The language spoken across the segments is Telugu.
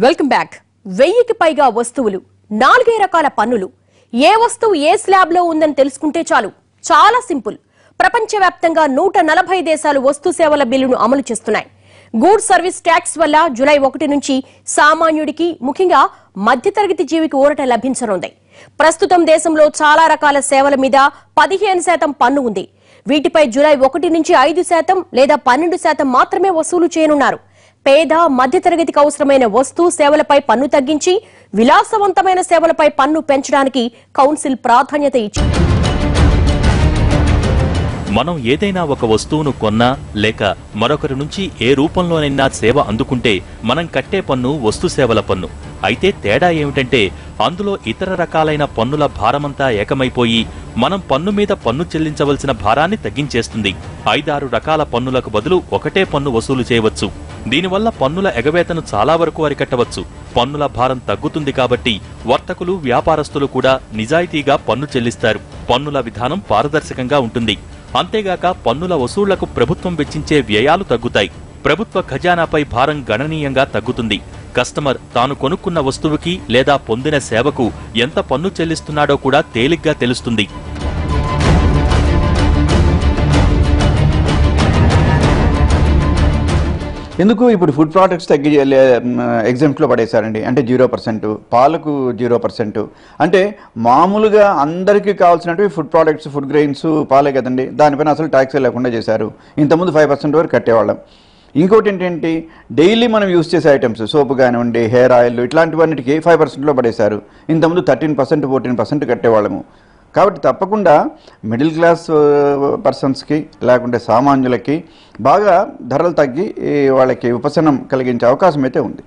Welcome back. 1000కి పైగా వస్తువులు, 4 రకాల పన్నులు. ఏ వస్తువు ఏ స్లాబ్ లో ఉందని తెలుసుకుంటే చాలు. చాలా సింపుల్. ప్రపంచవ్యాప్తంగా 140 దేశాలు వస్తు సేవల బిల్లును అమలు చేస్తున్నాయి. గూడ్స్ సర్వీస్ ట్యాక్స్ వల్ల జూలై 1 నుంచి సామాన్యుడికి, ముఖ్యంగా మధ్యతరగతి జీవికి ఊరట లభించనుంది. ప్రస్తుతం దేశంలో చాలా రకాల సేవల మీద 15% పన్ను ఉంది. వీటిపై జూలై 1 నుంచి 5% లేదా 12% మాత్రమే వసూలు చేయనున్నారు. పేద మధ్యతరగతికి అవసరమైన వస్తు సేవలపై పన్ను తగ్గించి విలాసవంతమైన సేవలపై పన్ను పెంచడానికి కౌన్సిల్ ప్రాధాన్యత ఇచ్చింది. మనం ఏదైనా ఒక వస్తువును కొన్నా లేక మరొకరి నుంచి ఏ రూపంలోనైనా సేవ అందుకుంటే మనం కట్టే పన్ను వస్తు సేవల పన్ను. అయితే తేడా ఏమిటంటే అందులో ఇతర రకాలైన పన్నుల భారమంతా ఏకమైపోయి మనం పన్ను మీద పన్ను చెల్లించవలసిన భారాన్ని తగ్గించేస్తుంది. 5-6 రకాల పన్నులకు బదులు ఒకటే పన్ను వసూలు చేయవచ్చు. దీనివల్ల పన్నుల ఎగవేతను చాలా వరకు అరికట్టవచ్చు. పన్నుల భారం తగ్గుతుంది కాబట్టి వర్తకులు, వ్యాపారస్తులు కూడా నిజాయితీగా పన్ను చెల్లిస్తారు. పన్నుల విధానం పారదర్శకంగా ఉంటుంది. అంతేగాక పన్నుల వసూళ్లకు ప్రభుత్వం వెచ్చించే వ్యయాలు తగ్గుతాయి. ప్రభుత్వ ఖజానాపై భారం గణనీయంగా తగ్గుతుంది. కస్టమర్ తాను కొనుక్కున్న వస్తువుకి లేదా పొందిన సేవకు ఎంత పన్ను చెల్లిస్తున్నాడో కూడా తేలిగ్గా తెలుస్తుంది. ఎందుకు ఇప్పుడు ఫుడ్ ప్రోడక్ట్స్ తగ్గి ఎగ్జామ్స్లో పడేశారండి. అంటే 0%, పాలకు 0%. అంటే మామూలుగా అందరికీ కావాల్సినవి ఫుడ్ ప్రోడక్ట్స్, ఫుడ్ గ్రెయిన్స్, పాలే కదండి. దానిపైన అసలు ట్యాక్స్ లేకుండా చేశారు. ఇంతకుముందు 5% వరకు కట్టేవాళ్ళం. ఇంకోటి ఏంటంటే డైలీ మనం యూజ్ చేసే ఐటమ్స్, సోపు కానివ్వండి, హెయిర్ ఆయిల్, ఇట్లాంటివన్నిటికీ 5%లో పడేశారు. ఇంతకుముందు 13%, 14% కట్టేవాళ్ళము. కాబట్టి తప్పకుండా మిడిల్ క్లాస్ పర్సన్స్కి లేకుంటే సామాన్యులకి బాగా ధరలు తగ్గి వాళ్ళకి ఉపశమనం కలిగించే అవకాశం అయితే ఉంది.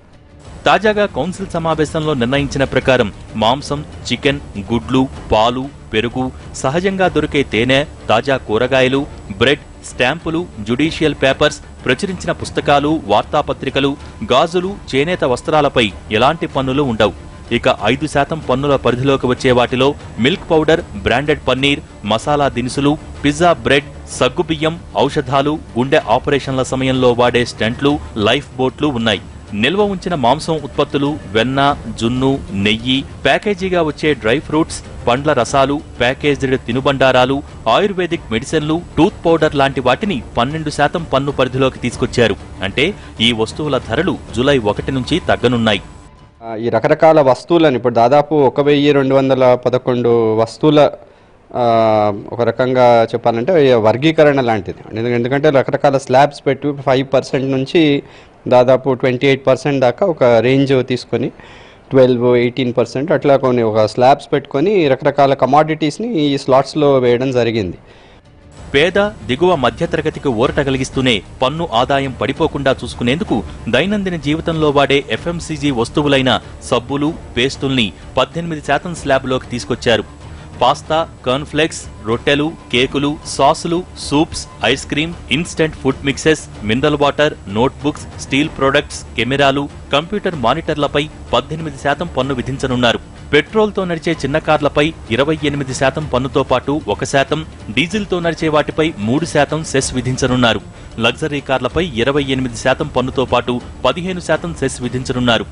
తాజాగా కౌన్సిల్ సమావేశంలో నిర్ణయించిన ప్రకారం మాంసం, చికెన్, గుడ్లు, పాలు, పెరుగు, సహజంగా దొరికే తేనె, తాజా కూరగాయలు, బ్రెడ్, స్టాంపులు, జ్యుడిషియల్ పేపర్స్, ప్రచురించిన పుస్తకాలు, వార్తాపత్రికలు, గాజులు, చేనేత వస్త్రాలపై ఎలాంటి పన్నులు ఉండవు. ఇక 5% పన్నుల పరిధిలోకి వచ్చే వాటిలో milk powder, branded paneer, masala దినుసులు, పిజ్జా బ్రెడ్, సగ్గుబియ్యం, ఔషధాలు, గుండె ఆపరేషన్ల సమయంలో వాడే స్టంట్లు, లైఫ్ బోట్లు ఉన్నాయి. నిల్వ ఉంచిన మాంసం ఉత్పత్తులు, వెన్న, జున్ను, నెయ్యి, ప్యాకేజీగా వచ్చే డ్రై ఫ్రూట్స్, పండ్ల రసాలు, ప్యాకేజ్డ్ తినుబండారాలు, ఆయుర్వేదిక్ మెడిసిన్లు, టూత్ పౌడర్ లాంటి వాటిని 12% పన్ను పరిధిలోకి తీసుకొచ్చారు. అంటే ఈ వస్తువుల ధరలు జూలై 1 నుంచి తగ్గనున్నాయి. ఈ రకరకాల వస్తువులను ఇప్పుడు దాదాపు 1211 వస్తువుల ఒక రకంగా చెప్పాలంటే వర్గీకరణ లాంటిది. ఎందుకంటే రకరకాల స్లాబ్స్ పెట్టి 5% నుంచి దాదాపు 28% దాకా ఒక రేంజ్ తీసుకొని 12-18% అట్లా కొన్ని ఒక స్లాబ్స్ పెట్టుకొని రకరకాల కమాడిటీస్ని ఈ స్లాట్స్లో వేయడం జరిగింది. పేద, దిగువ మధ్యతరగతికి ఊరట కలిగిస్తూనే పన్ను ఆదాయం పడిపోకుండా చూసుకునేందుకు దైనందిన జీవితంలో వాడే FMCG వస్తువులైన సబ్బులు, పేస్టుల్ని 18% స్లాబ్లోకి తీసుకొచ్చారు. పాస్తా, కార్న్ఫ్లెక్స్, రొట్టెలు, కేకులు, సాసులు, soups, ice cream, instant food mixes, mineral water, notebooks, steel products, కెమెరాలు, కంప్యూటర్ మానిటర్లపై 18% పన్ను విధించనున్నారు. పెట్రోల్తో నడిచే చిన్న కార్లపై 28% పన్నుతో పాటు 1%, డీజిల్తో నడిచే వాటిపై 3% సెస్ విధించనున్నారు. లగ్జరీ కార్లపై 28% పన్నుతో పాటు 15% సెస్ విధించనున్నారు.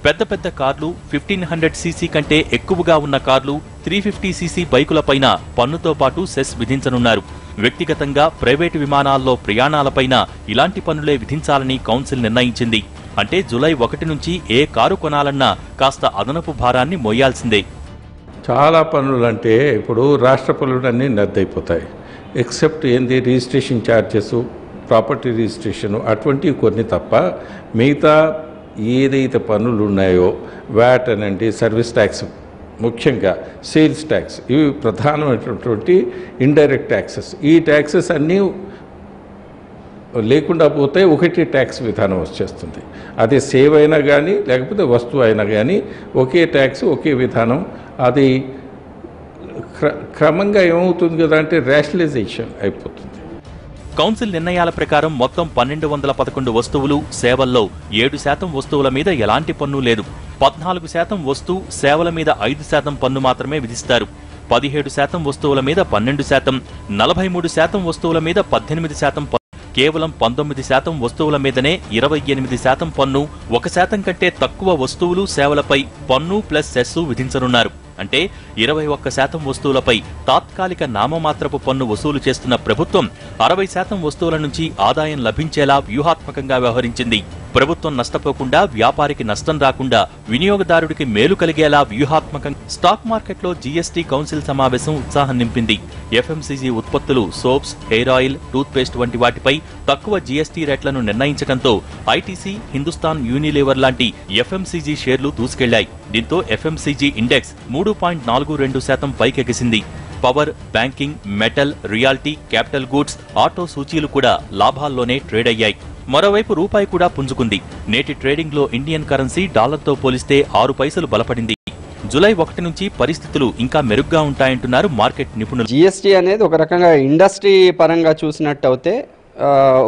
పెద్ద పెద్ద కార్లు, 1500cc కంటే ఎక్కువగా ఉన్న కార్లు, 350cc బైకులపైన పన్నుతో పాటు సెస్ విధించనున్నారు. వ్యక్తిగతంగా ప్రైవేటు విమానాల్లో ప్రయాణాలపైన ఇలాంటి పన్నులే విధించాలని కౌన్సిల్ నిర్ణయించింది. అంటే జూలై 1 నుంచి ఏ కారు కొనాలన్నా కాస్త అదనపు భారాన్ని మోయాల్సిందే. చాలా పన్నులు అంటే ఇప్పుడు రాష్ట్ర పన్నులన్నీ రద్దయిపోతాయి. ఎక్సెప్ట్ ఏంది రిజిస్ట్రేషన్ ఛార్జెస్, ప్రాపర్టీ రిజిస్ట్రేషను, అటువంటివి కొన్ని తప్ప మిగతా ఏదైతే పన్నులు ఉన్నాయో వ్యాట్ అనండి, సర్వీస్ ట్యాక్స్, ముఖ్యంగా సేల్స్ ట్యాక్స్, ఇవి ప్రధానమైనటువంటి ఇండైరెక్ట్ ట్యాక్సెస్. ఈ ట్యాక్సెస్ అన్నీ లేకుండా పోతే ఒకటి ట్యాక్స్ విధానం వచ్చేస్తుంది. అది సేవ్ అయినా కానీ లేకపోతే వస్తువు అయినా కానీ ఒకే ట్యాక్స్, ఒకే విధానం. అది క్రమంగా ఏమవుతుంది కదా అంటే రేషనలైజేషన్ అయిపోతుంది. కౌన్సిల్ నిర్ణయాల ప్రకారం మొత్తం 1211 వస్తువులు, సేవల్లో 7% వస్తువుల మీద ఎలాంటి పన్ను లేదు. 14% వస్తు సేవల మీద 5% పన్ను మాత్రమే విధిస్తారు. 17% వస్తువుల మీద 12%, 43% వస్తువుల మీద 18% కేవలం 19% వస్తువుల మీదనే 28% పన్ను, 1% కంటే తక్కువ వస్తువులు సేవలపై పన్ను ప్లస్ సెస్ విధించనున్నారు. అంటే 21% వస్తువులపై తాత్కాలిక నామమాత్రపు పన్ను వసూలు చేస్తున్న ప్రభుత్వం 60% వస్తువుల నుంచి ఆదాయం లభించేలా వ్యూహాత్మకంగా వ్యవహరించింది. ప్రభుత్వం నష్టపోకుండా, వ్యాపారికి నష్టం రాకుండా, వినియోగదారుడికి మేలు కలిగేలా వ్యూహాత్మకంగా స్టాక్ మార్కెట్లో జీఎస్టీ కౌన్సిల్ సమావేశం ఉత్సాహం నింపింది. ఎఫ్ఎంసీజీ ఉత్పత్తులు, soaps, hair oil, toothpaste వంటి వాటిపై తక్కువ జీఎస్టీ రేట్లను నిర్ణయించడంతో ఐటీసీ, హిందుస్థాన్ యూనిలీవర్ లాంటి ఎఫ్ఎంసీజీ షేర్లు దూసుకెళ్లాయి. దీంతో ఎఫ్ఎంసీజీ ఇండెక్స్ 3.42% పైకెగిసింది. Power, banking, metal, realty, capital goods, auto సూచీలు కూడా లాభాల్లోనే ట్రేడ్ అయ్యాయి. మరోవైపు రూపాయి కూడా పుంజుకుంది. నేటి ట్రేడింగ్లో ఇండియన్ కరెన్సీ డాలర్తో పోలిస్తే 6 పైసలు బలపడింది. జూలై 1 నుంచి పరిస్థితులు ఇంకా మెరుగ్గా ఉంటాయంటున్నారు మార్కెట్ నిపుణులు. జీఎస్టీ అనేది ఒక రకంగా ఇండస్ట్రీ పరంగా చూసినట్టు అయితే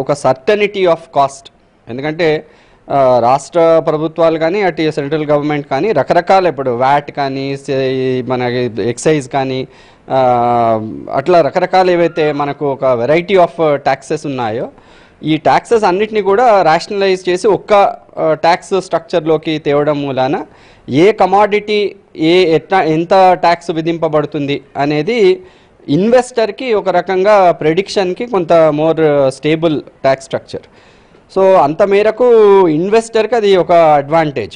ఒక సర్టనిటీ ఆఫ్ కాస్ట్. ఎందుకంటే రాష్ట్ర ప్రభుత్వాలు కానీ అటు సెంట్రల్ గవర్నమెంట్ కానీ రకరకాల ఇప్పుడు వ్యాట్ కానీ మన ఎక్సైజ్ కానీ అట్లా రకరకాల ఏవైతే మనకు ఒక వెరైటీ ఆఫ్ ట్యాక్సెస్ ఉన్నాయో ఈ ట్యాక్సెస్ అన్నిటినీ కూడా రేషనలైజ్ చేసి ఒక్క ట్యాక్స్ స్ట్రక్చర్లోకి తేవడం మూలాన ఏ కమాడిటీ ఎంత ట్యాక్స్ విధింపబడుతుంది అనేది ఇన్వెస్టర్కి ఒక రకంగా ప్రెడిక్షన్కి కొంత more stable tax structure. So అంత మేరకు ఇన్వెస్టర్కి అది ఒక అడ్వాంటేజ్.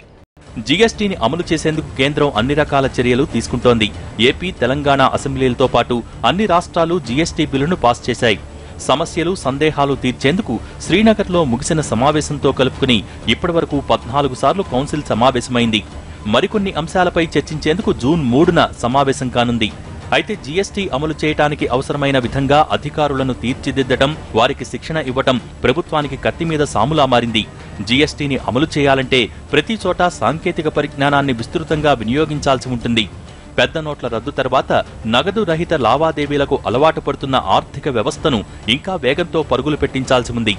జీఎస్టీని అమలు చేసేందుకు కేంద్రం అన్ని రకాల చర్యలు తీసుకుంటోంది. ఏపీ, తెలంగాణ అసెంబ్లీలతో పాటు అన్ని రాష్ట్రాలు జీఎస్టీ బిల్లును పాస్ చేశాయి. సమస్యలు, సందేహాలు తీర్చేందుకు శ్రీనగర్లో ముగిసిన సమావేశంతో కలుపుకుని ఇప్పటివరకు 14 సార్లు కౌన్సిల్ సమావేశమైంది. మరికొన్ని అంశాలపై చర్చించేందుకు జూన్ 3న సమావేశం కానుంది. అయితే జీఎస్టీ అమలు చేయడానికి అవసరమైన విధంగా అధికారులను తీర్చిదిద్దటం, వారికి శిక్షణ ఇవ్వటం ప్రభుత్వానికి కత్తి మీద సాములా మారింది. జీఎస్టీని అమలు చేయాలంటే ప్రతి చోట సాంకేతిక పరిజ్ఞానాన్ని విస్తృతంగా వినియోగించాల్సి ఉంటుంది. పెద్ద నోట్ల రద్దు తర్వాత నగదు రహిత లావాదేవీలకు అలవాటు పడుతున్న ఆర్థిక వ్యవస్థను ఇంకా వేగంతో పరుగులు పెట్టించాల్సి ఉంది.